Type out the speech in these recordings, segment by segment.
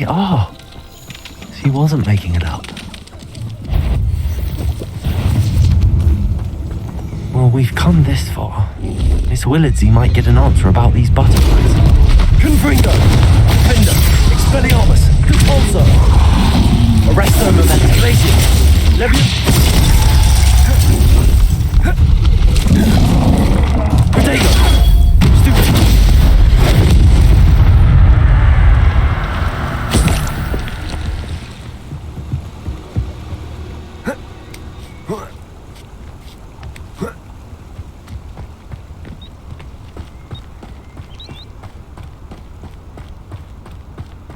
are. She wasn't making it up. Well, we've come this far. Miss Willardsey might get an answer about these butterflies. Confringo! Fender! Expelliarmus! Compulso! Arresto Momentum! Glacius! Levium! Protego! Stupid!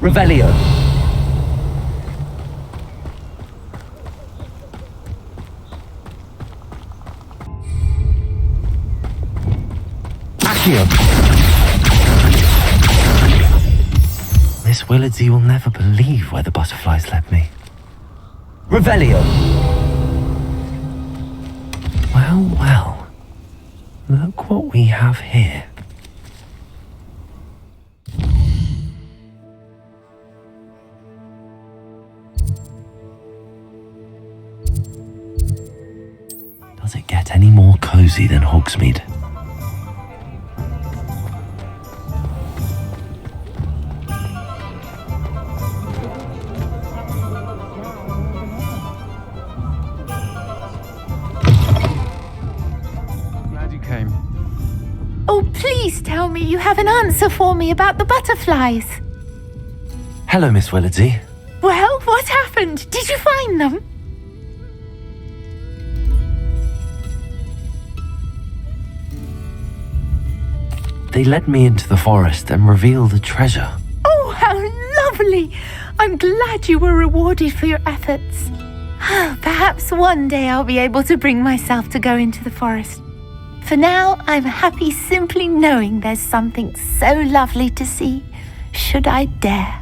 Revelio. Accio. Miss Willardsey will never believe where the butterflies led me. Revelio. Well, well. Look what we have here. Does it get any more cozy than Hogsmeade? Glad you came. Oh, please tell me you have an answer for me about the butterflies. Hello, Miss Willardsey. Well, what happened? Did you find them? They led me into the forest and revealed a treasure. Oh, how lovely! I'm glad you were rewarded for your efforts. Perhaps one day I'll be able to bring myself to go into the forest. For now, I'm happy simply knowing there's something so lovely to see, should I dare.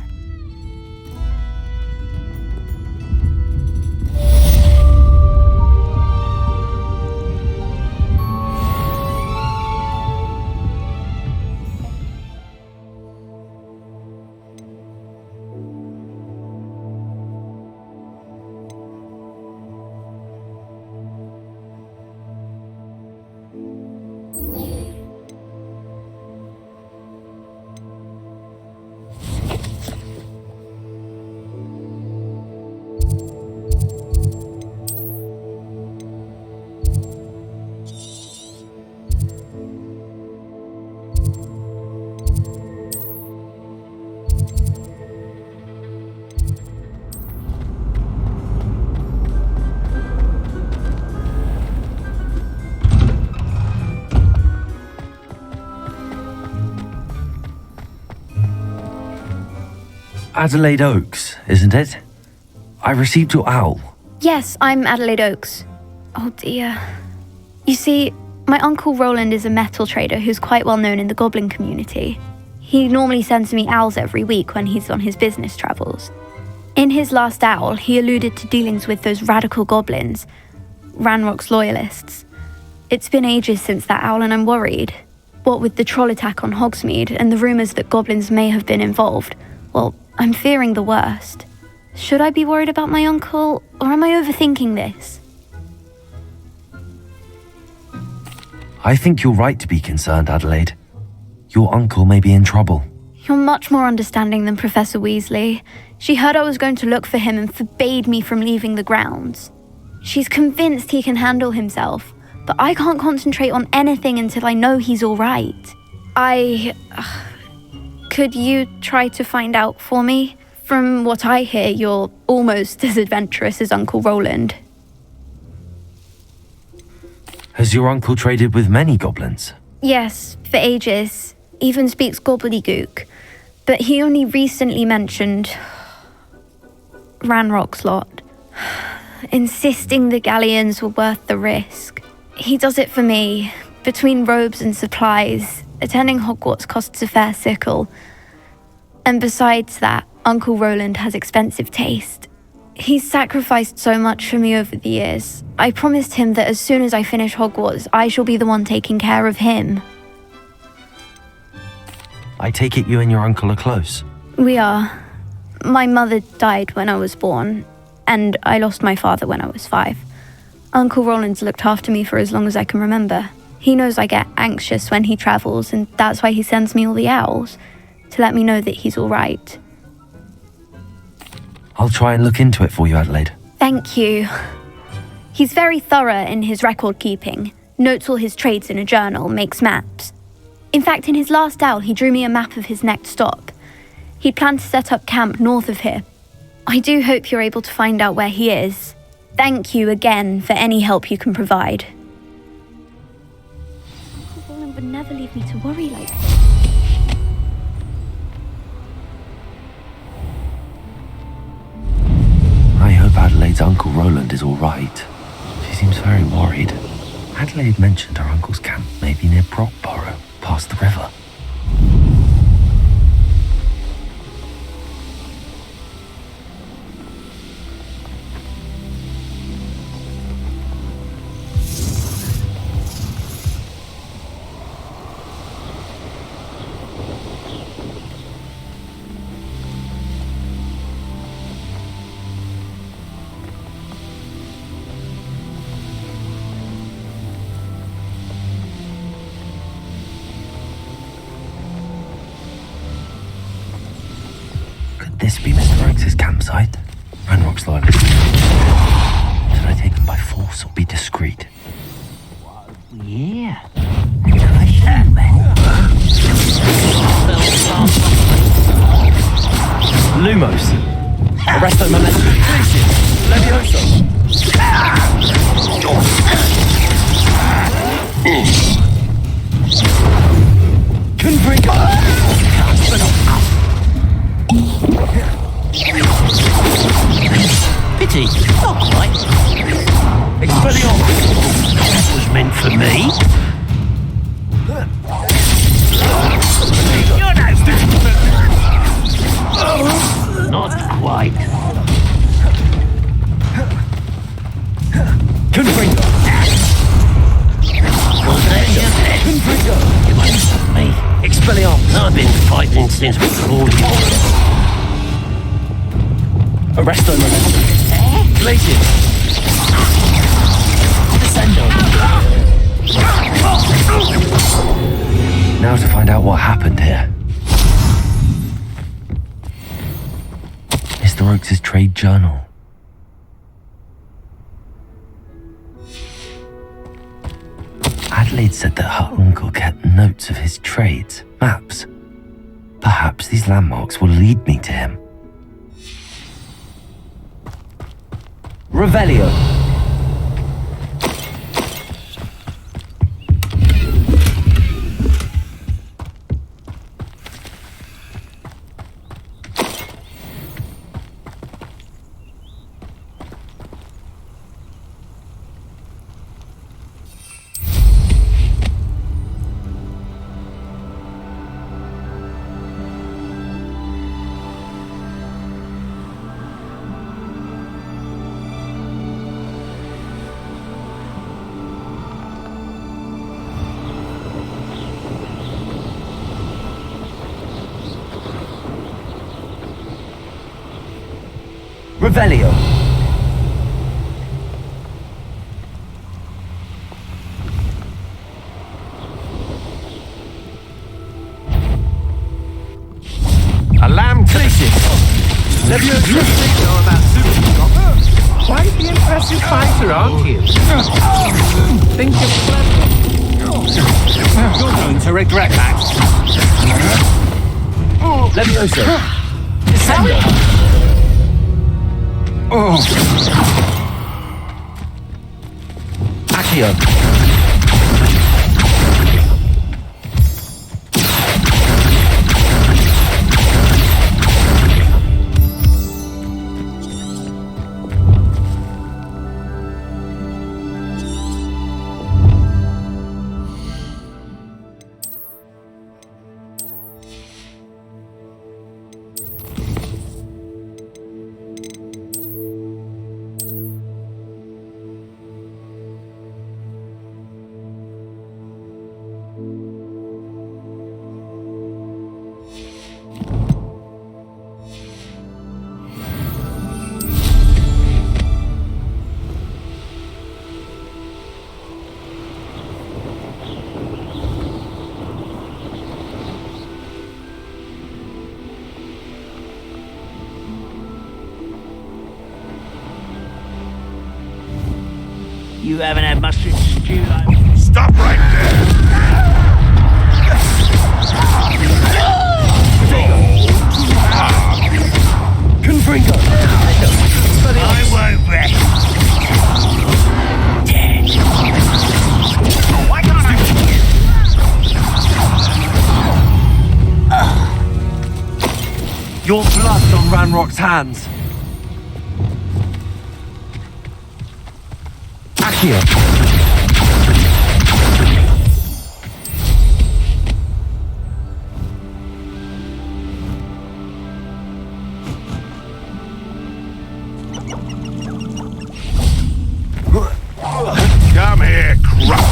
Adelaide Oaks, isn't it? I received your owl. Yes, I'm Adelaide Oaks. Oh dear. You see, my uncle Roland is a metal trader who's quite well known in the goblin community. He normally sends me owls every week when he's on his business travels. In his last owl, he alluded to dealings with those radical goblins, Ranrock's loyalists. It's been ages since that owl and I'm worried. What with the troll attack on Hogsmeade and the rumours that goblins may have been involved, well, I'm fearing the worst. Should I be worried about my uncle, or am I overthinking this? I think you're right to be concerned, Adelaide. Your uncle may be in trouble. You're much more understanding than Professor Weasley. She heard I was going to look for him and forbade me from leaving the grounds. She's convinced he can handle himself, but I can't concentrate on anything until I know he's all right. Could you try to find out for me? From what I hear, you're almost as adventurous as Uncle Roland. Has your uncle traded with many goblins? Yes, for ages. Even speaks gobbledygook. But he only recently mentioned Ranrock's lot, insisting the galleons were worth the risk. He does it for me. Between robes and supplies, attending Hogwarts costs a fair sickle. And besides that, Uncle Roland has expensive taste. He's sacrificed so much for me over the years. I promised him that as soon as I finish Hogwarts, I shall be the one taking care of him. I take it you and your uncle are close. We are. My mother died when I was born, and I lost my father when I was 5. Uncle Roland's looked after me for as long as I can remember. He knows I get anxious when he travels, and that's why he sends me all the owls, to let me know that he's all right. I'll try and look into it for you, Adelaide. Thank you. He's very thorough in his record keeping, notes all his trades in a journal, makes maps. In fact, in his last owl, he drew me a map of his next stop. He'd planned to set up camp north of here. I do hope you're able to find out where he is. Thank you again for any help you can provide. Uncle Roland would never leave me to worry like this. I hope Adelaide's Uncle Roland is all right. She seems very worried. Adelaide mentioned her uncle's camp may be near Brockborough, past the river. Could this be Mr. Oakes' campsite? Ranrock's loyalists. Should I take them by force or be discreet? Yeah. Nice then. Lumos. Arresto momentum. Levioso. Confringo. Pity, not quite. Expelliarmus. That was meant for me. You're no not quite. Confringo. Confringo. You won't stop me. Expelliarmus. I've been fighting since we called you. Arresto momentum. Glacier. Descendo. Now to find out what happened here. Mr. Oakes' trade journal. Adelaide said that her uncle kept notes of his trades, maps. Perhaps these landmarks will lead me to him. Revelio. Revelio. Alarm collision. Levioso. Know about super. Quite the impressive fighter, aren't you? Think you're going to regret that. Levioso. Descendo. Accio. You haven't had mustard stew like... Stop right there! Confringo! I won't rest. Dead. Why can't Your blood on Ranrock's hands. Accio. Come here, crap!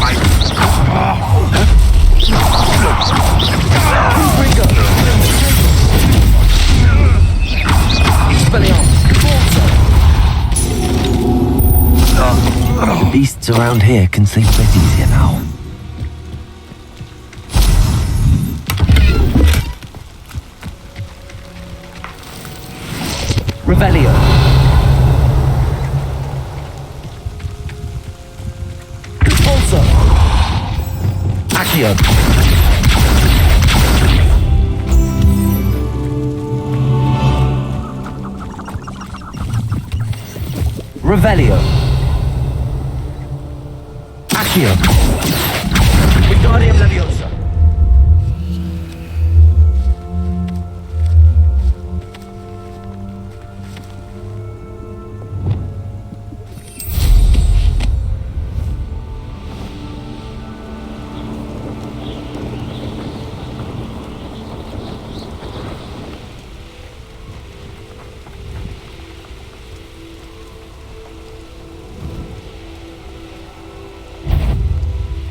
The beasts around here can sleep a bit easier now. Revelio. Expulso. Accio. Revelio. Accio. Wingardium Leviosa.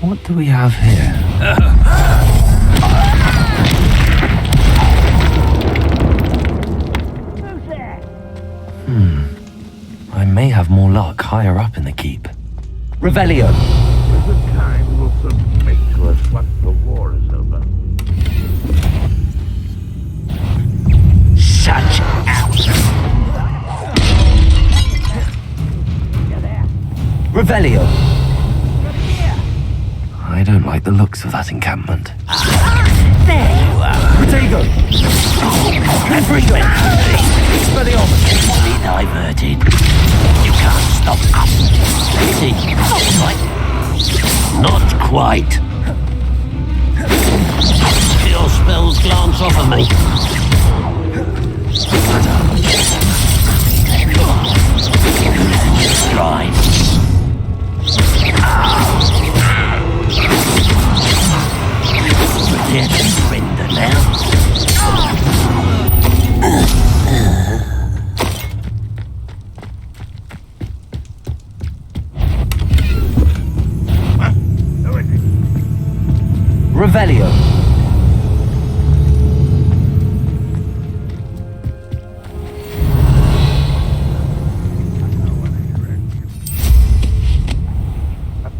What do we have here? I may have more luck higher up in the keep. Revelio. The time will submit to us once the war is over. Such out. Revelio. I don't like the looks of that encampment. There you are. Protego! Confringo! Expelliarmus! Be diverted. You can't stop us. See, not quite. Your spells glance off of me. Stride. Forget Brenda now. Revelio.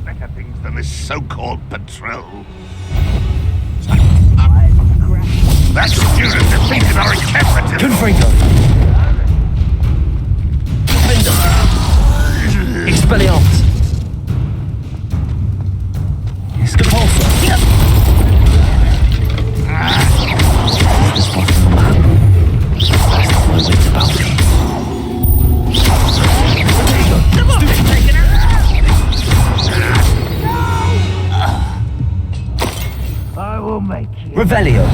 Better things than this so-called patrol. That student defeated our encampment. Confringo. Expelliarmus. Scapulso. Just watching the map. That's not my wits about me. I will make you. Revelio.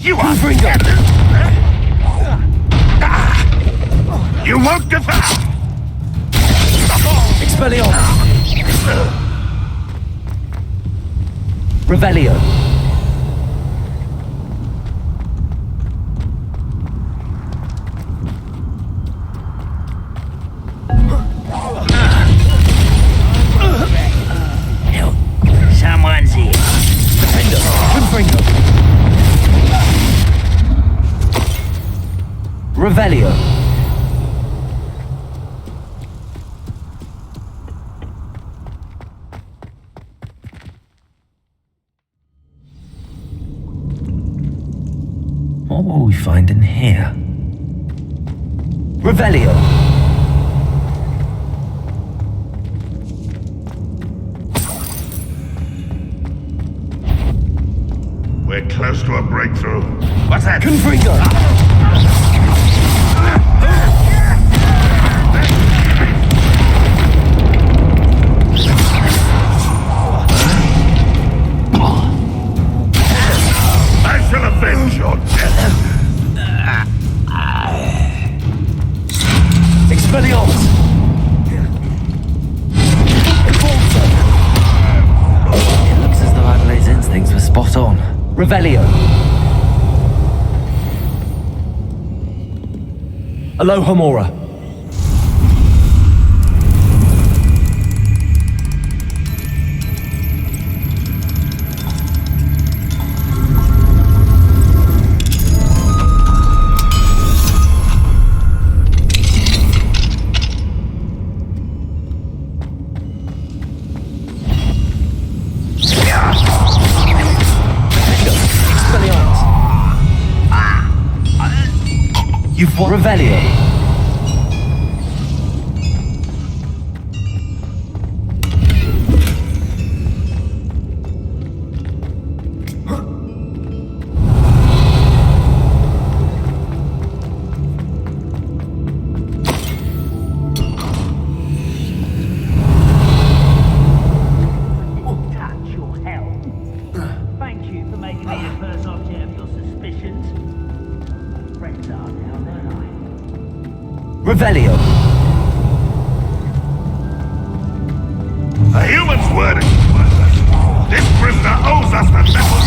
You are Confringo. You won't defend. Expelliarmus. Revelio. Someone's here. Confringo. Revelio. What will we find in here? Revelio. We're close to a breakthrough. What's that? Confringo. I shall avenge your death. Expelliarmus. It looks as though Adelaide's instincts were spot on. Revelio. Alohomora. You've won. Revelio. Thank you for making me the first object of your suspicions. Friends are now, don't I? Revelio. A human's word is worthless. This prisoner owes us the metal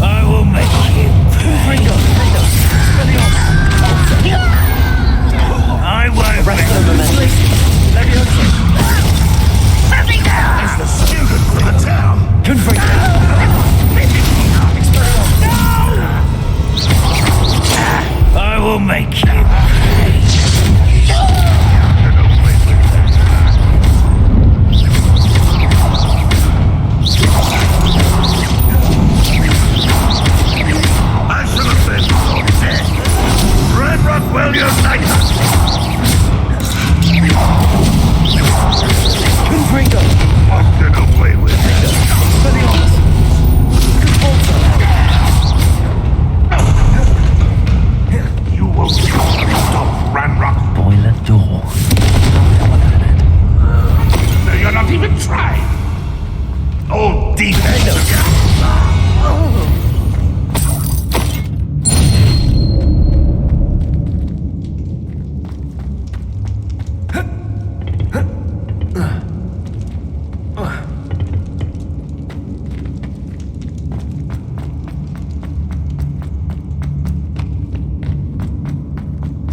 I will make you. Confringo. I won't Rest of the momentum. Leviosa. It's the student from the town. Confringo. I will make you. I should have been so dead. Red Rockwell unite us. Confringo. Get away with it. Expelliarmus. You won't stop Ranrock. Boiler door. No, you're not even trying. Old defense.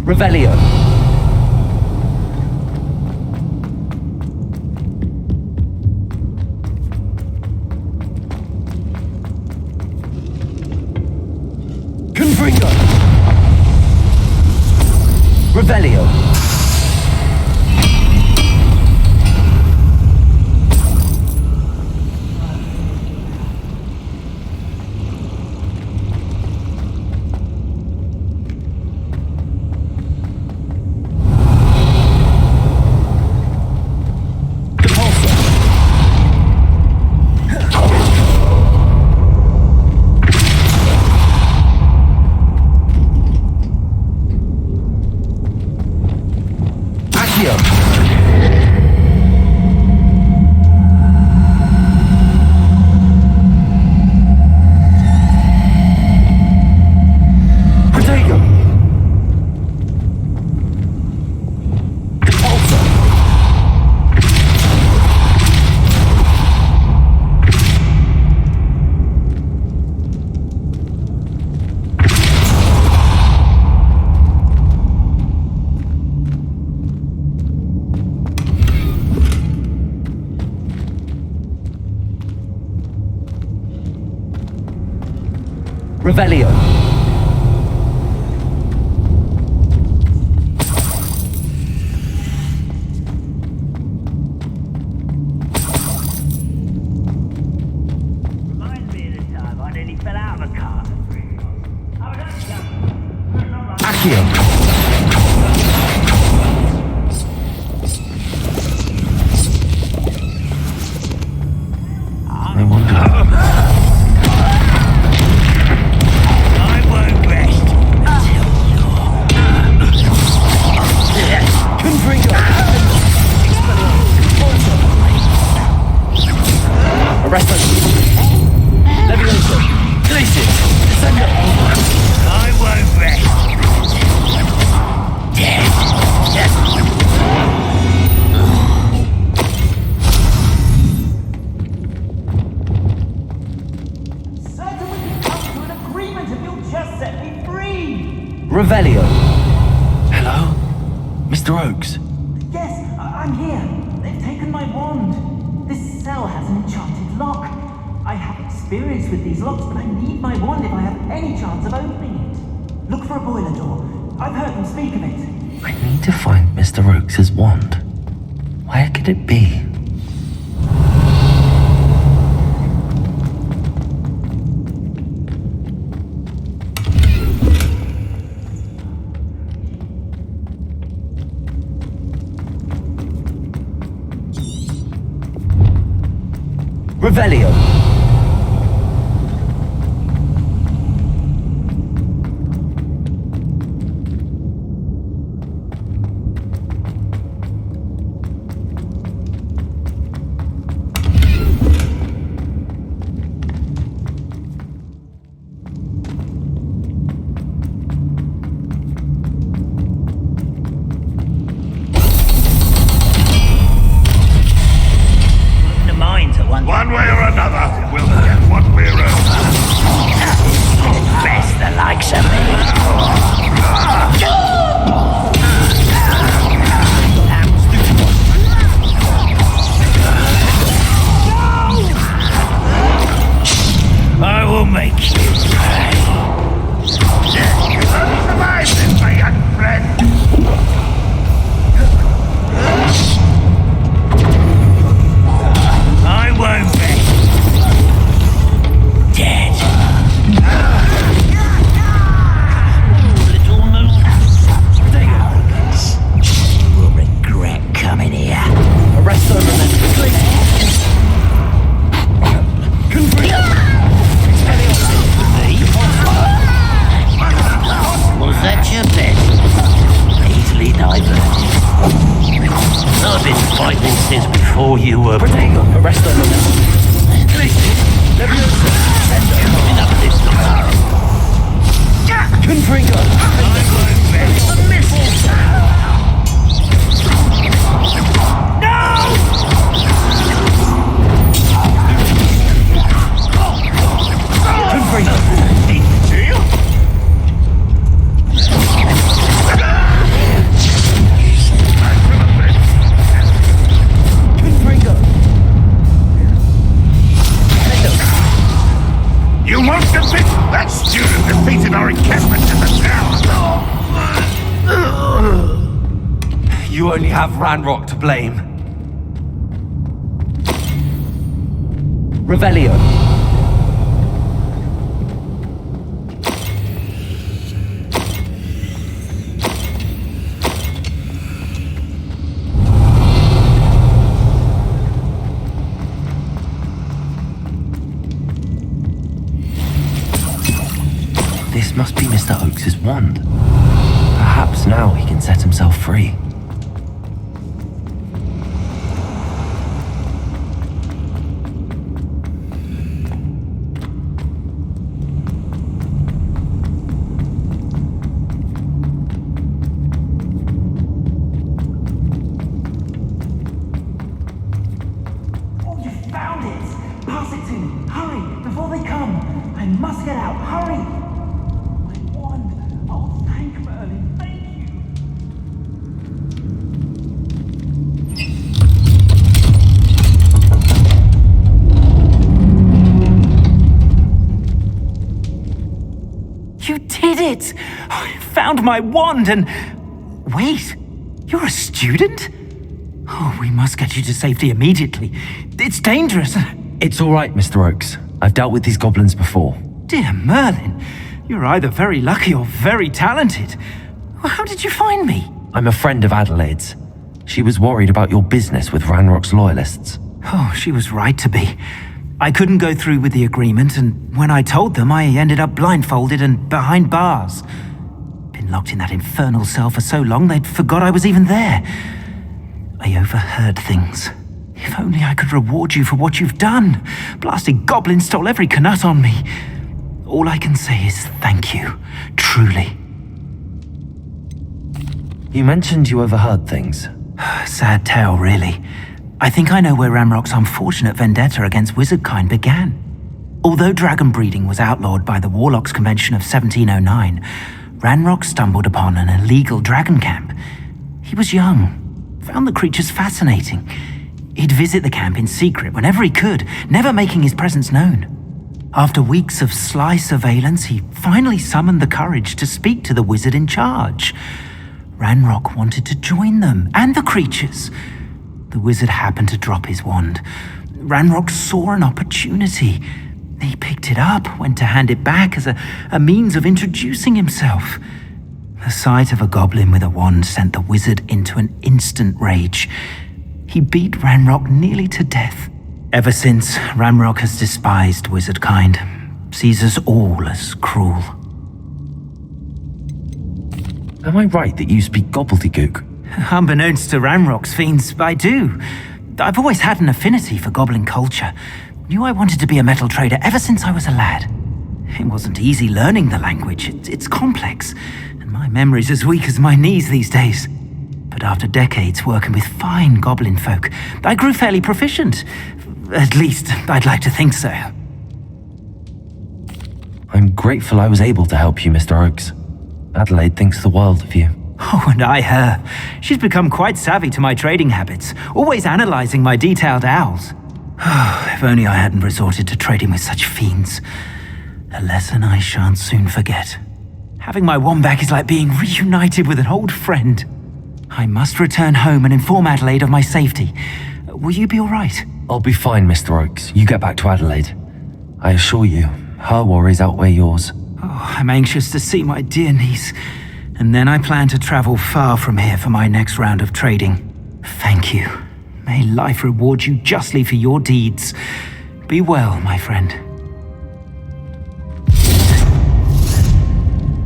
Revelio. Confringo. Revelio. Revelio. Accio. I wonder. I won't rest until you're... Confringo! Arresto! Levioso! Glacius! Send it! I won't rest until dead. Certainly we come to an agreement if you'll just set me free! Revelio! Hello? Mr. Oakes? Yes, I'm here. They've taken my wand. This cell has an enchanted lock. I have experience with these locks, but I need my wand if I have any chance of opening it. Look for a boiler door. I've heard them speak of it. I need to find Mr. Oakes' wand. Where could it be? Revelio! The mines at one One way or another, we'll get what we're owed. Best the likes of me. I will make you pay. You only survived this, my young friend. I won't be dead. Little moon. You will regret coming here. Arrest them and then quickly. Was that your bet? Easily diverted. I've been fighting since before you were born. Arrest them and then Leviosa! Enough of this tomorrow. Confringo! I won't rest. A missile! No! Confringo! Deal? You won't defeat that student defeated our encampment in the town. You only have Ranrock to blame. Revelio. This must be Mr. Oakes' wand. Perhaps now he can set himself free. Oh, you found it! Pass it to me! Hurry! Before they come! I must get out! Hurry! My wand! Oh, thank Merlin! Thank you! You did it! I found my wand and... Wait! You're a student? Oh, we must get you to safety immediately. It's dangerous. It's all right, Mr. Oakes. I've dealt with these goblins before. Dear Merlin, you're either very lucky or very talented. Well, how did you find me? I'm a friend of Adelaide's. She was worried about your business with Ranrock's loyalists. Oh, she was right to be. I couldn't go through with the agreement, and when I told them, I ended up blindfolded and behind bars. Been locked in that infernal cell for so long, they'd forgot I was even there. I overheard things. If only I could reward you for what you've done. Blasted goblin stole every canut on me. All I can say is thank you, truly. You mentioned you overheard things. Sad tale, really. I think I know where Ranrock's unfortunate vendetta against wizardkind began. Although dragon breeding was outlawed by the Warlocks Convention of 1709, Ranrock stumbled upon an illegal dragon camp. He was young, found the creatures fascinating. He'd visit the camp in secret whenever he could, never making his presence known. After weeks of sly surveillance, he finally summoned the courage to speak to the wizard in charge. Ranrock wanted to join them, and the creatures. The wizard happened to drop his wand. Ranrock saw an opportunity. He picked it up, went to hand it back as a means of introducing himself. The sight of a goblin with a wand sent the wizard into an instant rage. He beat Ranrock nearly to death. Ever since, Ranrock has despised wizardkind, sees us all as cruel. Am I right that you speak gobbledygook? Unbeknownst to Ranrock's fiends, I do. I've always had an affinity for goblin culture. Knew I wanted to be a metal trader ever since I was a lad. It wasn't easy learning the language. It's complex, and my memory's as weak as my knees these days. But after decades working with fine goblin folk, I grew fairly proficient. At least, I'd like to think so. I'm grateful I was able to help you, Mr. Oakes. Adelaide thinks the world of you. Oh, and I her. She's become quite savvy to my trading habits, always analyzing my detailed owls. If only I hadn't resorted to trading with such fiends. A lesson I shan't soon forget. Having my wand back is like being reunited with an old friend. I must return home and inform Adelaide of my safety. Will you be all right? I'll be fine, Mr. Oakes. You get back to Adelaide. I assure you, her worries outweigh yours. Oh, I'm anxious to see my dear niece. And then I plan to travel far from here for my next round of trading. Thank you. May life reward you justly for your deeds. Be well, my friend.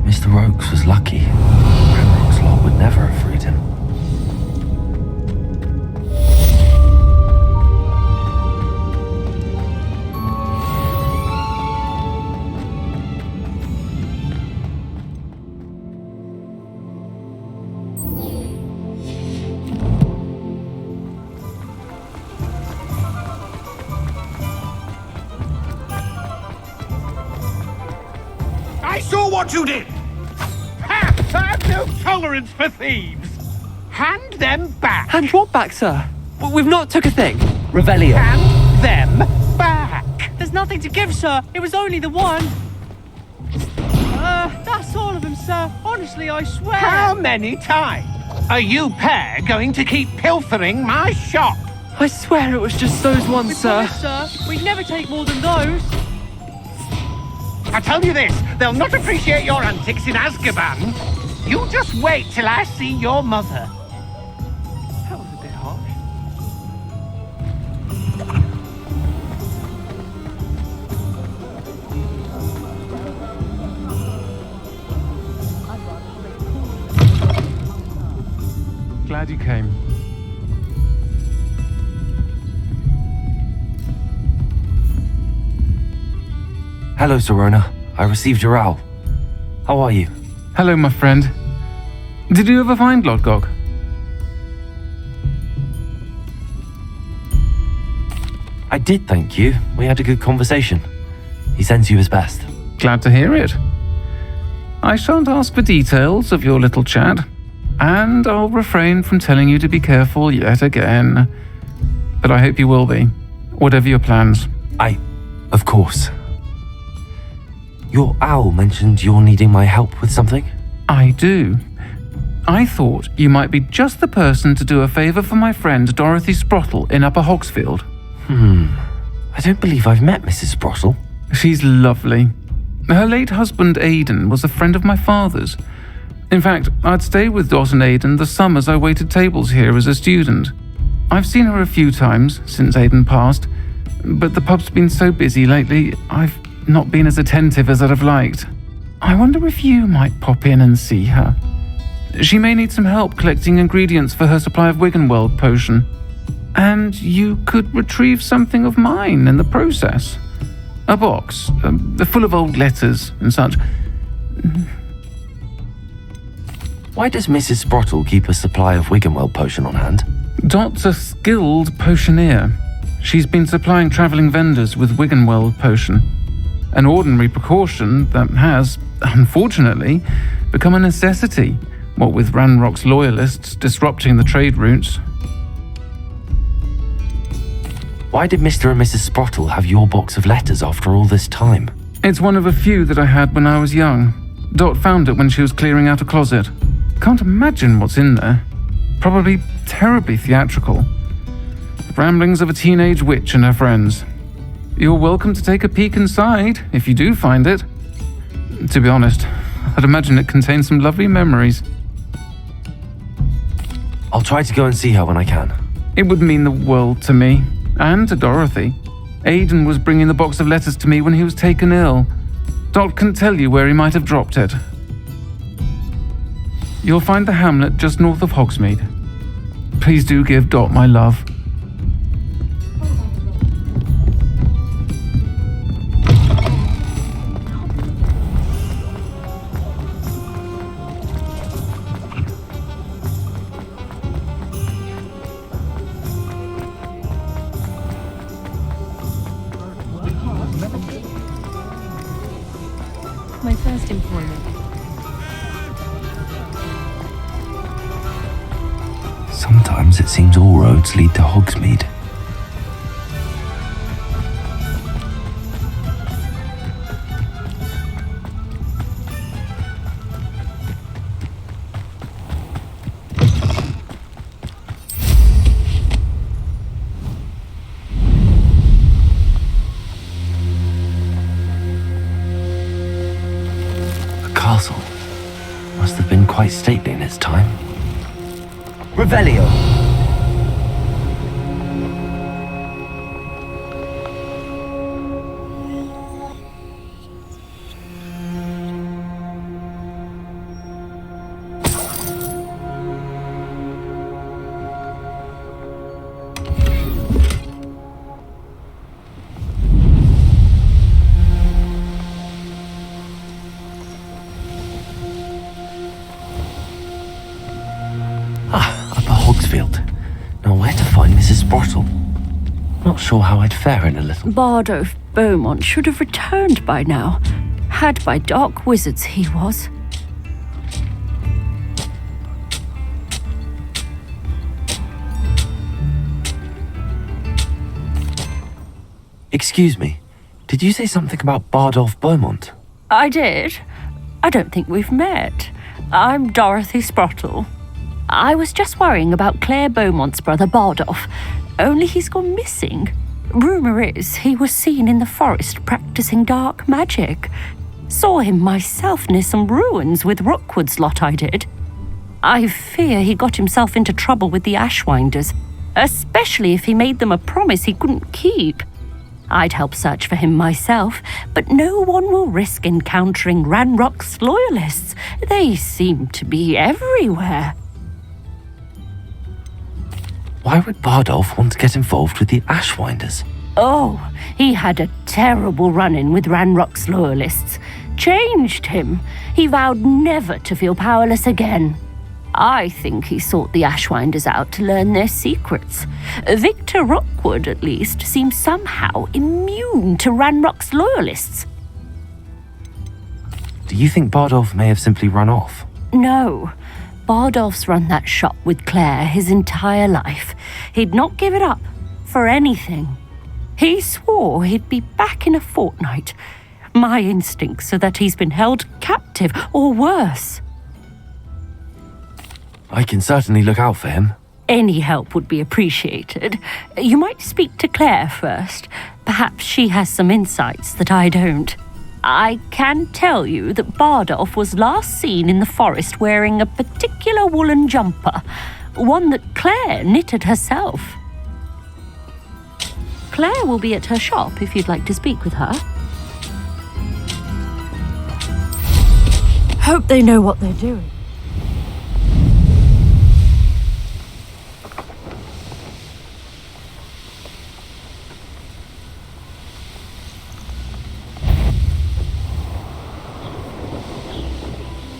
Mr. Oakes was lucky. Ranrock's lot would never have freed him. I saw what you did! Ha! I have no tolerance for thieves! Hand them back! Hand what back, sir? We've not took a thing. Revelio. Hand them back! There's nothing to give, sir. It was only the one. That's all of them, sir. Honestly, I swear. How many times are you pair going to keep pilfering my shop? I swear it was just those ones, sir. Promise, sir. We'd never take more than those. I tell you this, they'll not appreciate your antics in Azkaban. You just wait till I see your mother. That was a bit harsh. Glad you came. Hello, Serona. I received your owl. How are you? Hello, my friend. Did you ever find Lodgok? I did, thank you. We had a good conversation. He sends you his best. Glad to hear it. I shan't ask for details of your little chat, and I'll refrain from telling you to be careful yet again. But I hope you will be, whatever your plans. Of course. Your owl mentioned you're needing my help with something? I do. I thought you might be just the person to do a favor for my friend Dorothy Sprottle in Upper Hogsfield. I don't believe I've met Mrs. Sprottle. She's lovely. Her late husband Aidan was a friend of my father's. In fact, I'd stay with Dot and Aidan the summers I waited tables here as a student. I've seen her a few times since Aidan passed, but the pub's been so busy lately, I've not been as attentive as I'd have liked. I wonder if you might pop in and see her. She may need some help collecting ingredients for her supply of Wiggenweld potion. And you could retrieve something of mine in the process. A box, full of old letters and such. Why does Mrs. Sprottle keep a supply of Wiggenweld potion on hand? Dot's a skilled potioneer. She's been supplying travelling vendors with Wiggenweld potion. An ordinary precaution that has, unfortunately, become a necessity, what with Ranrock's loyalists disrupting the trade routes. Why did Mr. and Mrs. Sprottle have your box of letters after all this time? It's one of a few that I had when I was young. Dot found it when she was clearing out a closet. Can't imagine what's in there. Probably terribly theatrical. Ramblings of a teenage witch and her friends. You're welcome to take a peek inside, if you do find it. To be honest, I'd imagine it contains some lovely memories. I'll try to go and see her when I can. It would mean the world to me, and to Dorothy. Aidan was bringing the box of letters to me when he was taken ill. Dot can tell you where he might have dropped it. You'll find the hamlet just north of Hogsmeade. Please do give Dot my love. My first employment. Sometimes it seems all roads lead to Hogsmeade. The castle must have been quite stately in its time. Revelio. Now where to find Mrs. Sprottle? Not sure how I'd fare in a little. Bardolph Beaumont should have returned by now. Had by dark wizards he was. Excuse me, did you say something about Bardolph Beaumont? I did. I don't think we've met. I'm Dorothy Sprottle. I was just worrying about Claire Beaumont's brother Bardolph, only he's gone missing. Rumour is he was seen in the forest practicing dark magic. Saw him myself near some ruins with Rookwood's lot I did. I fear he got himself into trouble with the Ashwinders, especially if he made them a promise he couldn't keep. I'd help search for him myself, but no one will risk encountering Ranrock's loyalists. They seem to be everywhere. Why would Bardolph want to get involved with the Ashwinders? Oh, he had a terrible run-in with Ranrock's loyalists. Changed him. He vowed never to feel powerless again. I think he sought the Ashwinders out to learn their secrets. Victor Rookwood, at least, seems somehow immune to Ranrock's loyalists. Do you think Bardolph may have simply run off? No. Bardolph's run that shop with Claire his entire life. He'd not give it up for anything. He swore he'd be back in a fortnight. My instincts are that he's been held captive, or worse. I can certainly look out for him. Any help would be appreciated. You might speak to Claire first. Perhaps she has some insights that I don't. I can tell you that Bardolph was last seen in the forest wearing a particular woolen jumper, one that Claire knitted herself. Claire will be at her shop if you'd like to speak with her. Hope they know what they're doing.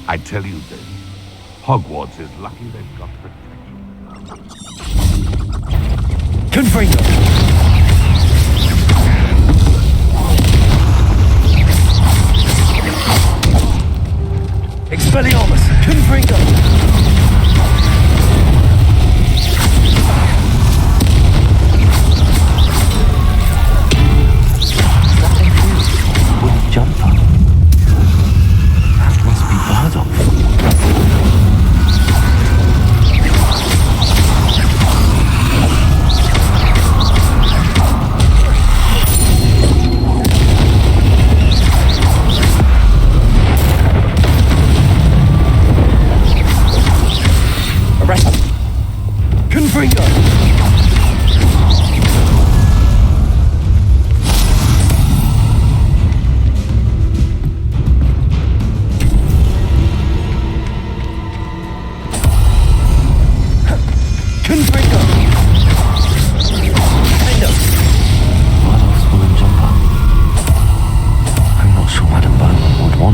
I tell you this, Hogwarts is lucky they've got protection. Confringo! Expelliarmus! Confringo! Wooden jumper. That must be Bardolph. Arrest! Confringo!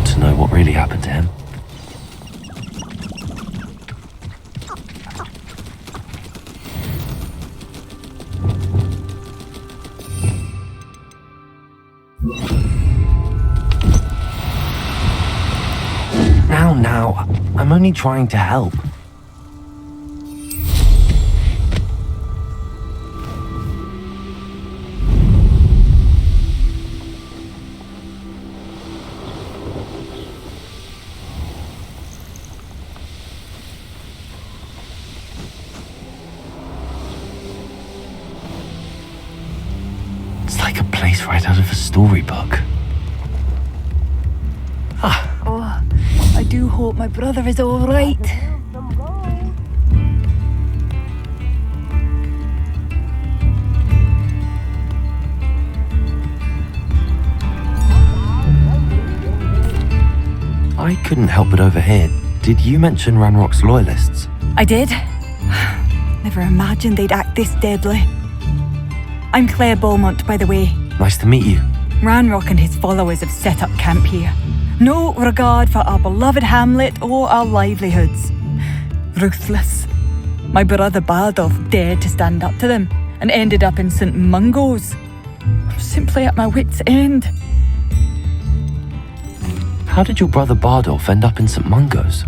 To know what really happened to him. Now, I'm only trying to help. It's like a place right out of a storybook. Oh, I do hope my brother is all right. I couldn't help but overhear. Did you mention Ranrock's loyalists? I did. Never imagined they'd act this deadly. I'm Claire Beaumont, by the way. Nice to meet you. Ranrock and his followers have set up camp here. No regard for our beloved hamlet or our livelihoods. Ruthless. My brother Bardolph dared to stand up to them and ended up in St. Mungo's. I'm simply at my wit's end. How did your brother Bardolph end up in St. Mungo's?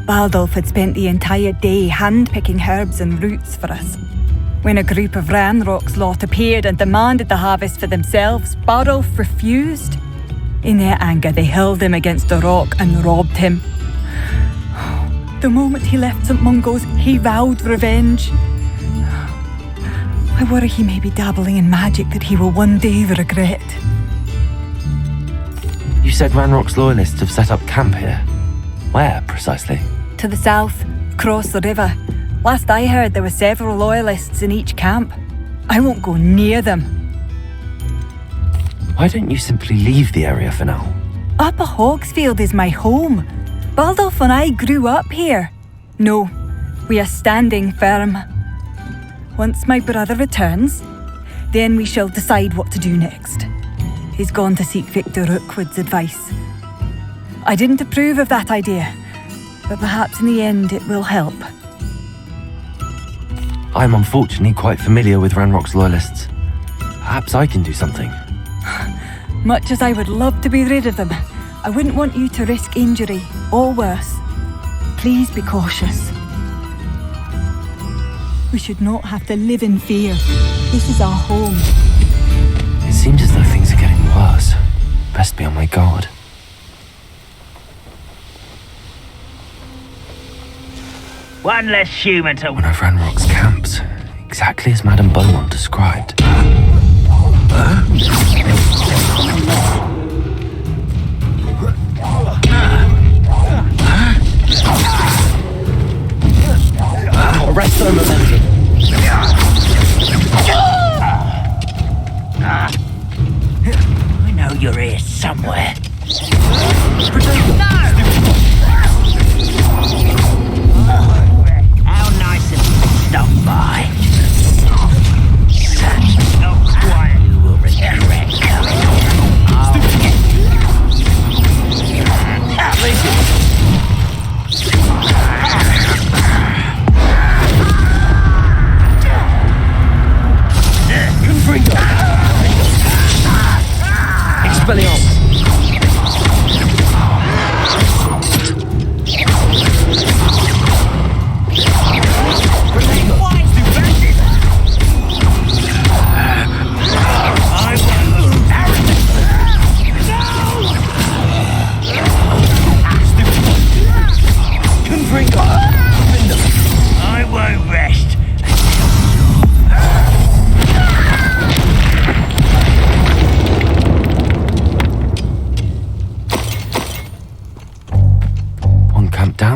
Bardolph had spent the entire day hand-picking herbs and roots for us. When a group of Ranrock's lot appeared and demanded the harvest for themselves, Bardolph refused. In their anger, they hurled him against a rock and robbed him. The moment he left St. Mungo's, he vowed revenge. I worry he may be dabbling in magic that he will one day regret. You said Ranrock's loyalists have set up camp here. Where, precisely? To the south, across the river. Last I heard, there were several loyalists in each camp. I won't go near them. Why don't you simply leave the area for now? Upper Hogsfield is my home. Bardolph and I grew up here. No, we are standing firm. Once my brother returns, then we shall decide what to do next. He's gone to seek Victor Rookwood's advice. I didn't approve of that idea, but perhaps in the end it will help. I'm unfortunately quite familiar with Ranrock's loyalists. Perhaps I can do something. Much as I would love to be rid of them, I wouldn't want you to risk injury, or worse. Please be cautious. We should not have to live in fear. This is our home. It seems as though things are getting worse. Best be on my guard. One less human to... One of Ranrock's camps, exactly as Madame Beaumont described.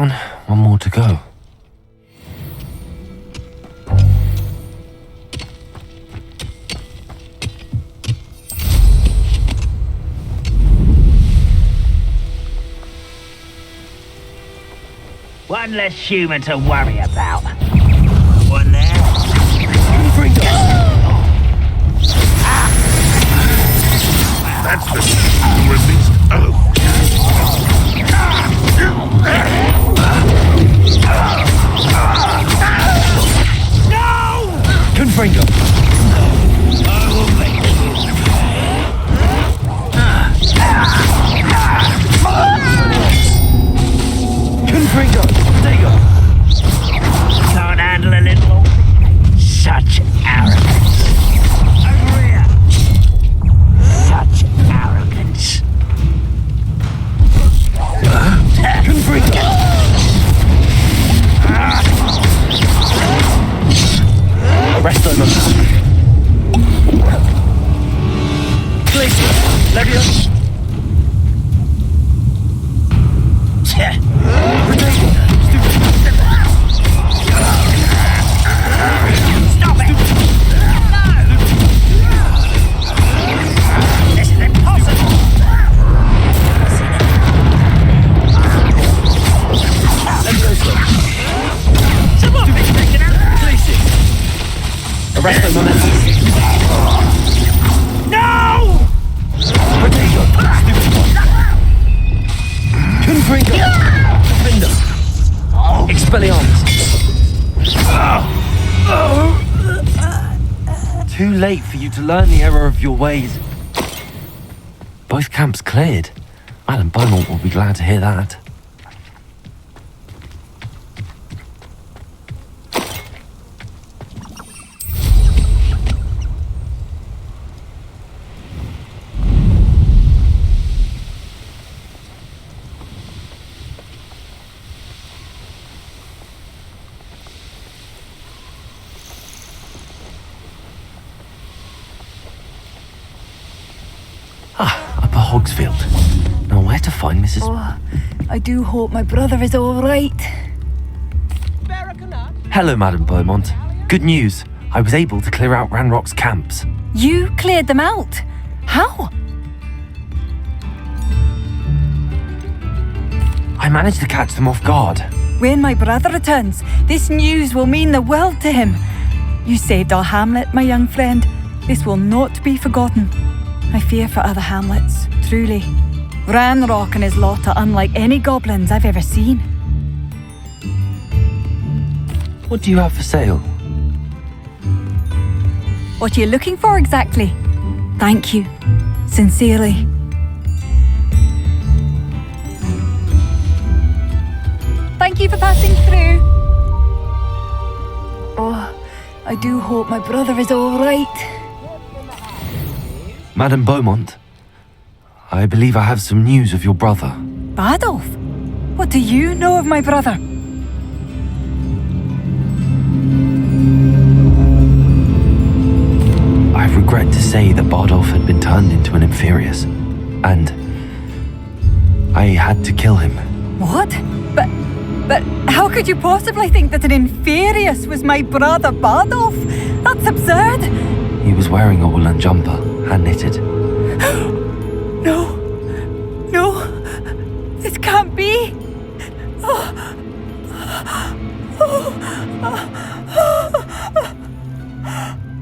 down, one more to go. One less human to worry about. One there. That's the you at least. Confringo! I will make you Confringo! There you go! can't handle a little. Such arrogance. Over here. Such arrogance. Confringo! Arrest them. Glacier! Levia! Stop it! No! This is impossible! Someone be taken out! Arrest them. No! Potato! Confringo! Defender! Expelliarmus! Too late for you to learn the error of your ways. Both camps cleared. Madam Beaumont will be glad to hear that. Upper Hogsfield. Now where to find Mrs. I do hope my brother is all right. Hello, Madam Beaumont. Good news. I was able to clear out Ranrock's camps. You cleared them out? How? I managed to catch them off guard. When my brother returns, this news will mean the world to him. You saved our hamlet, my young friend. This will not be forgotten. I fear for other hamlets, truly. Ranrock and his lot are unlike any goblins I've ever seen. What do you have for sale? What are you looking for exactly? Thank you. Sincerely. Thank you for passing through. Oh, I do hope my brother is all right. Madam Beaumont, I believe I have some news of your brother. Badolf? What do you know of my brother? I regret to say that Bardolph had been turned into an Inferius, and I had to kill him. What? But how could you possibly think that an Inferius was my brother Bardolph? That's absurd! He was wearing a woolen jumper, hand-knitted. No. This can't be.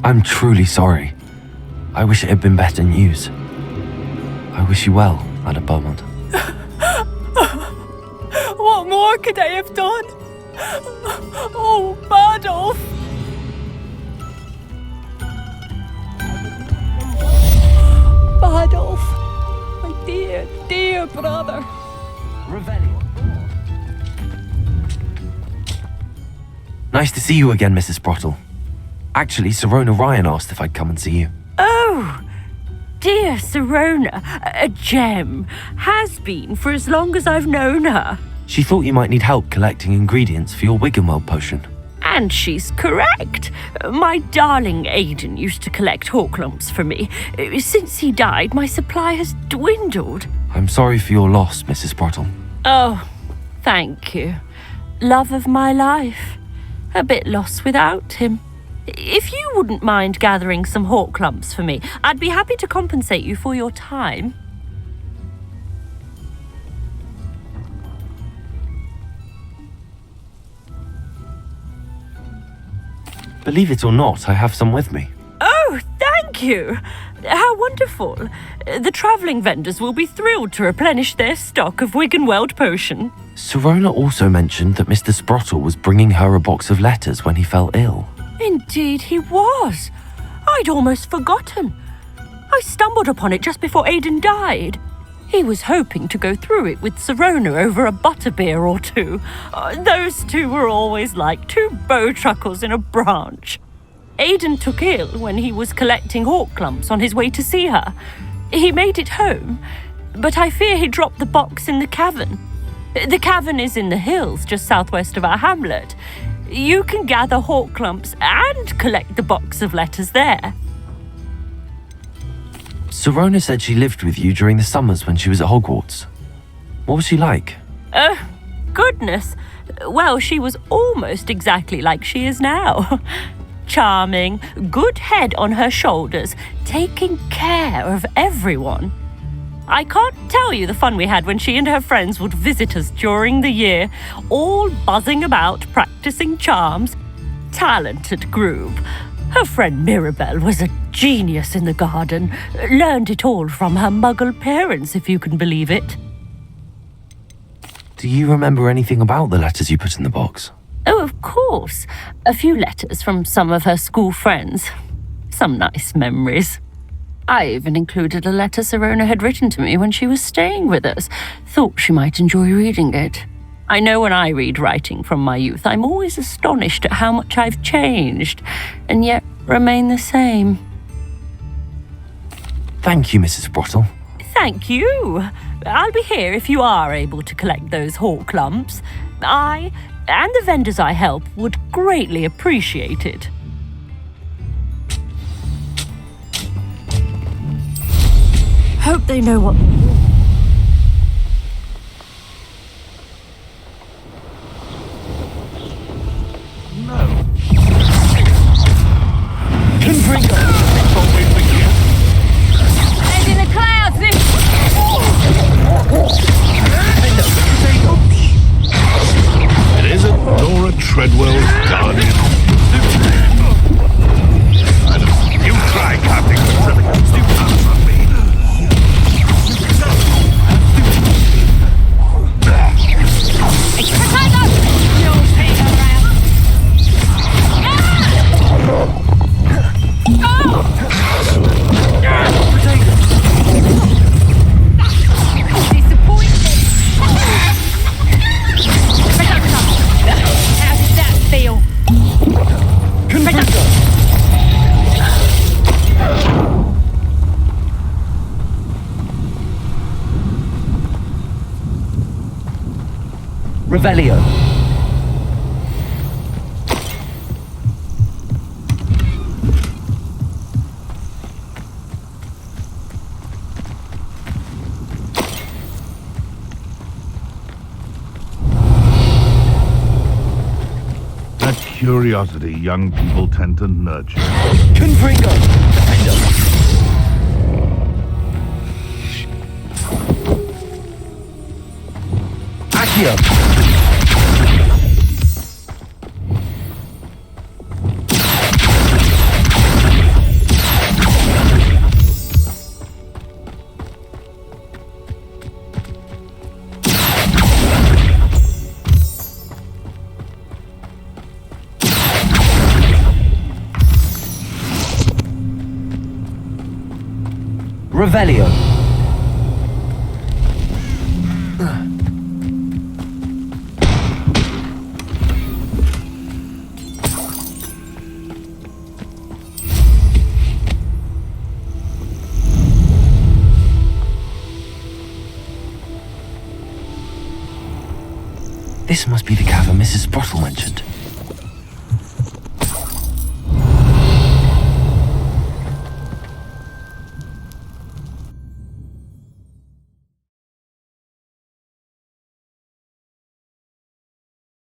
I'm truly sorry. I wish it had been better news. I wish you well, Madam Beaumont. What more could I have done? Oh, Bardolph! Bardolph, my dear brother. Revelio. Nice to see you again, Mrs. Sprottle. Actually, Serona Ryan asked if I'd come and see you. Oh, dear Serona, a gem. Has been for as long as I've known her. She thought you might need help collecting ingredients for your Wiggenweld potion. And she's correct. My darling Aidan used to collect hawk lumps for me. Since he died, my supply has dwindled. I'm sorry for your loss, Mrs. Sprottle. Oh, thank you. love of my life. A bit lost without him. If you wouldn't mind gathering some hawk clumps for me, I'd be happy to compensate you for your time. Believe it or not, I have some with me. Oh, thank you! How wonderful. The travelling vendors will be thrilled to replenish their stock of Wiggenweld potion. Sirona also mentioned that Mr. Sprottle was bringing her a box of letters when he fell ill. Indeed he was. I'd almost forgotten. I stumbled upon it just before Aidan died. He was hoping to go through it with Sirona over a butterbeer or two. Those two were always like two bowtruckles in a branch. Aidan took ill when he was collecting hawk clumps on his way to see her. He made it home, but I fear he dropped the box in the cavern. The cavern is in the hills just southwest of our hamlet. You can gather hawk clumps and collect the box of letters there. Sirona said she lived with you during the summers when she was at Hogwarts. What was she like? Goodness. Well, she was almost exactly like she is now. Charming, good head on her shoulders, taking care of everyone. I can't tell you the fun we had when she and her friends would visit us during the year, all buzzing about, practicing charms. Talented group. Her friend Mirabelle was a genius in the garden. Learned it all from her muggle parents, if you can believe it. Do you remember anything about the letters you put in the box? Oh, of course. A few letters from some of her school friends. Some nice memories. I even included a letter Sirona had written to me when she was staying with us. Thought she might enjoy reading it. I know when I read writing from my youth, I'm always astonished at how much I've changed, and yet remain the same. Thank you, Mrs. Sprottle. Thank you. I'll be here if you are able to collect those hawk clumps. I, and the vendors I help, would greatly appreciate it. Hope they know what... And in the clouds, It isn't Nora Treadwell's guardian. You try casting significance on me. Revelio. That curiosity young people tend to nurture. Confringo. Defender. Accio. Revelio. This must be the cavern Mrs. Sprottle mentioned.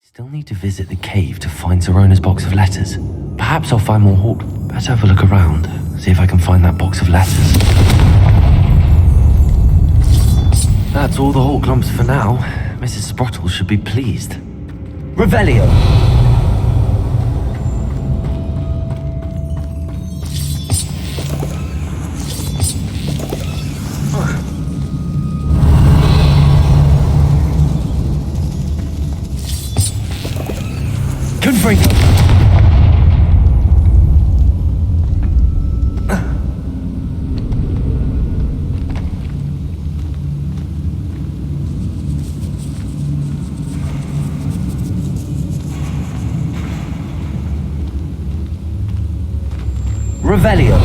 Still need to visit the cave to find Zerona's box of letters. Perhaps I'll find more hawk. Better have a look around, see if I can find that box of letters. That's all the hawk lumps for now. Mrs. Sprottle should be pleased. Revelio! Confringo! Revelio!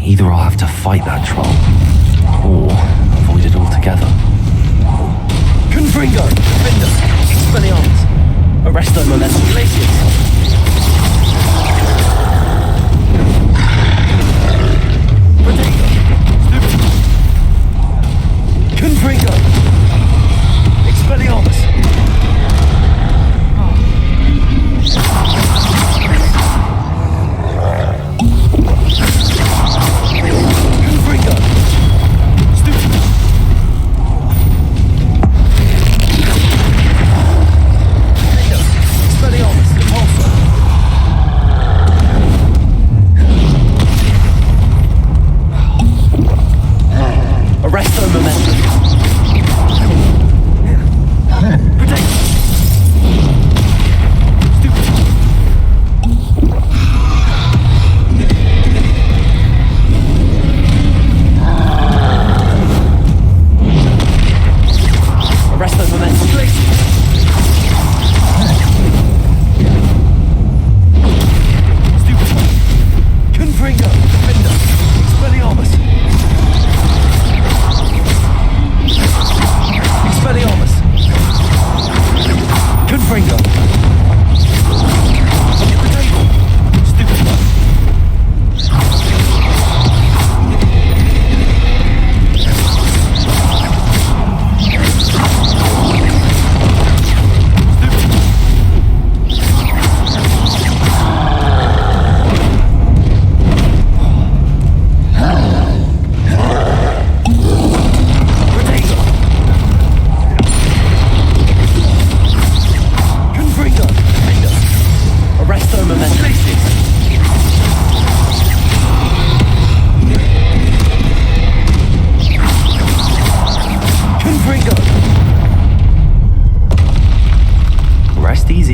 Either I'll have to fight that troll, or avoid it altogether. Confringo! Defender! Expelliarmus! Arresto Momentum Glacius! Confringo! Expelliarmus!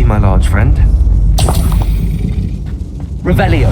My large friend. Revelio.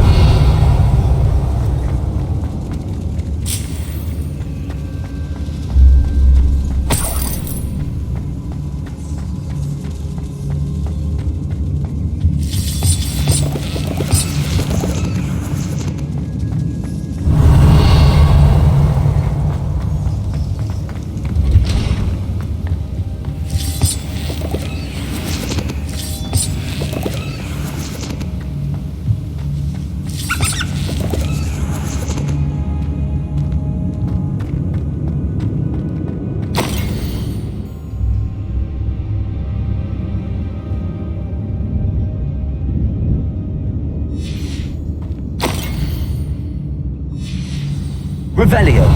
Revelio.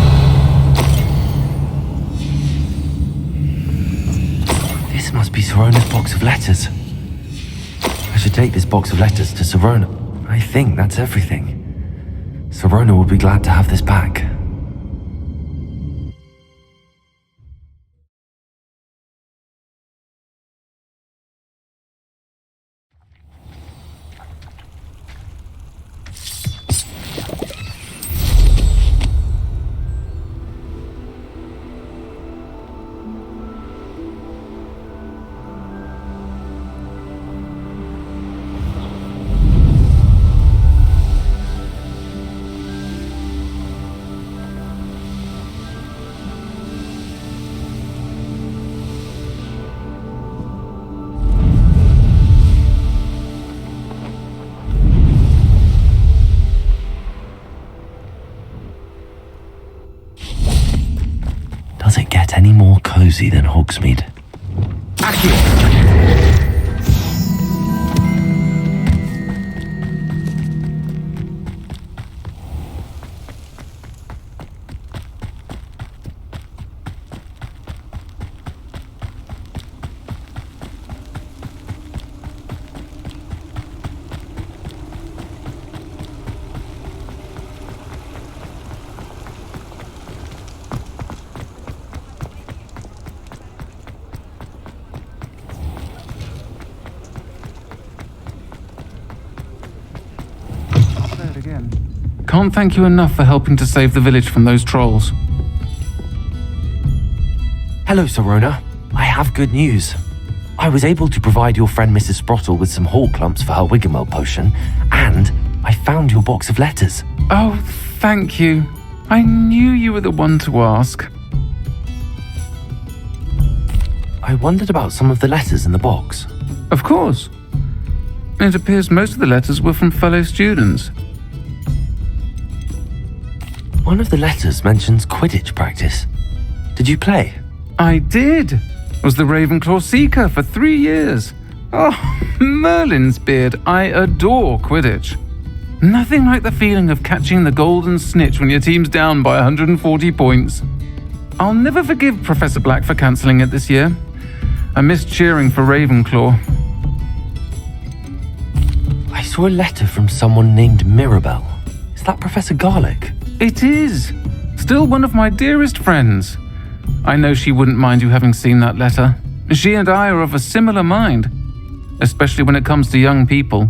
This must be Zerona's box of letters. I should take this box of letters to Zerona. I think that's everything. Zerona will be glad to have this back. get any more cozy than Hogsmeade. Can't thank you enough for helping to save the village from those trolls. Hello, Sirona. I have good news. I was able to provide your friend Mrs. Sprottle with some hall clumps for her Wiggenweld potion, and I found your box of letters. Oh, thank you. I knew you were the one to ask. I wondered about some of the letters in the box. Of course. It appears most of the letters were from fellow students. One of the letters mentions Quidditch practice. Did you play? I did. Was the Ravenclaw Seeker for 3 years. Oh, Merlin's beard. I adore Quidditch. Nothing like the feeling of catching the golden snitch when your team's down by 140 points. I'll never forgive Professor Black for cancelling it this year. I missed cheering for Ravenclaw. I saw a letter from someone named Mirabelle. Is that Professor Garlick? It is. Still one of my dearest friends. I know she wouldn't mind you having seen that letter. She and I are of a similar mind, especially when it comes to young people.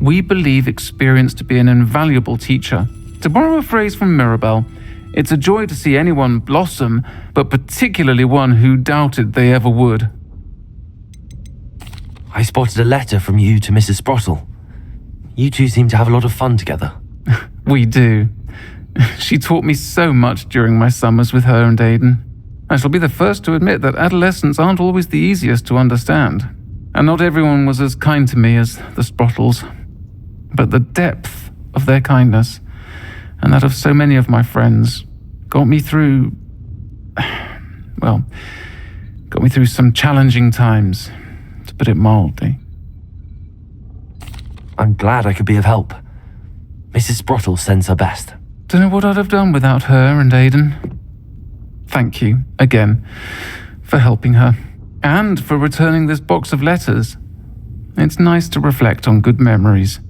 We believe experience to be an invaluable teacher. To borrow a phrase from Mirabelle, it's a joy to see anyone blossom, but particularly one who doubted they ever would. I spotted a letter from you to Mrs. Sprottle. You two seem to have a lot of fun together. We do. She taught me so much during my summers with her and Aidan. I shall be the first to admit that adolescents aren't always the easiest to understand, and not everyone was as kind to me as the Sprottles. But the depth of their kindness, and that of so many of my friends, got me through some challenging times, to put it mildly. I'm glad I could be of help. Mrs. Sprottle sends her best. Don't know what I'd have done without her and Aidan. Thank you, again, for helping her, and for returning this box of letters. It's nice to reflect on good memories.